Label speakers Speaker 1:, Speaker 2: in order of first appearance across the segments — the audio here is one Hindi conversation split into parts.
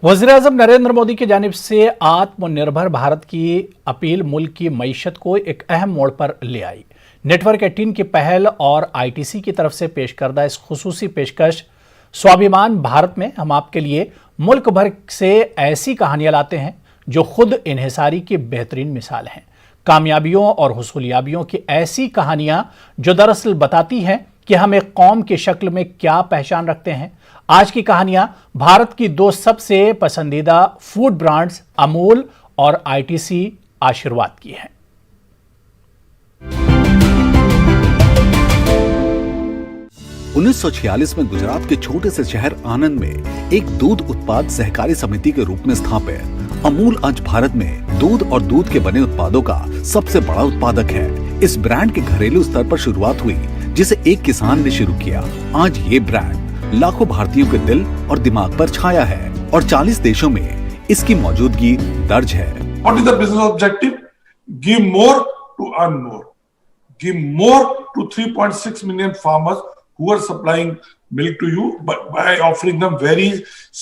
Speaker 1: वज़ीर-ए-आज़म नरेंद्र मोदी की जानिब से आत्मनिर्भर भारत की अपील मुल्क की मईशत को एक अहम मोड़ पर ले आई। नेटवर्क 18 की पहल और आईटीसी की तरफ से पेश करदा इस खुसूसी पेशकश स्वाभिमान भारत में हम आपके लिए मुल्क भर से ऐसी कहानियां लाते हैं जो खुद इन्हिसारी की बेहतरीन मिसाल हैं। कामयाबियों और हुसूलियाबियों की ऐसी कहानियां जो दरअसल बताती हैं कि हम एक कौम की शक्ल में क्या पहचान रखते हैं। आज की कहानियां भारत की दो सबसे पसंदीदा फूड ब्रांड्स अमूल और आईटीसी आशीर्वाद की हैं।
Speaker 2: उन्नीस 1946 में गुजरात के छोटे से शहर आनंद में एक दूध उत्पाद सहकारी समिति के रूप में स्थापित अमूल आज भारत में दूध और दूध के बने उत्पादों का सबसे बड़ा उत्पादक है। इस ब्रांड के घरेलू स्तर पर शुरुआत हुई जिसे एक किसान ने शुरू किया। आज ये ब्रांड लाखों भारतीयों के दिल और दिमाग पर छाया है और 40 देशों में इसकी मौजूदगी दर्ज है।
Speaker 3: What is the business objective? Give more to earn more. Give more to 3.6 million farmers who are supplying milk to you by offering them very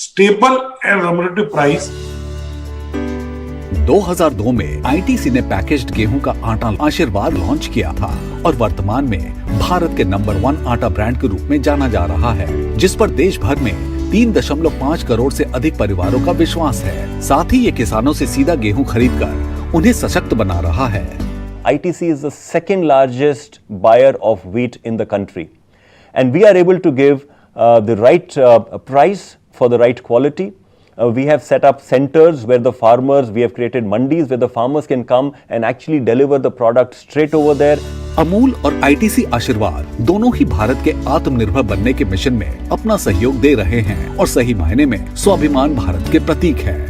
Speaker 3: stable and remunerative price.
Speaker 2: 2002 में आईटीसी ने पैकेज्ड गेहूं का आटा आशीर्वाद लॉन्च किया था और वर्तमान में भारत के नंबर 1 आटा ब्रांड के रूप में जाना जा रहा है, जिस पर देश भर में 3.5 करोड़ से अधिक परिवारों का विश्वास है। साथ ही ये किसानों से सीधा गेहूं खरीदकर उन्हें सशक्त बना रहा है।
Speaker 4: ITC is the second largest buyer of wheat in the country, and we are able to give the right price for the right quality. We have set up centers where the farmers, we have created mandis where the farmers can come and actually deliver the product straight over there.
Speaker 2: Amul और आईटीसी आशीर्वाद दोनों ही भारत के आत्मनिर्भर बनने के मिशन में अपना सहयोग दे रहे हैं और सही मायने में स्वाभिमान भारत के प्रतीक है।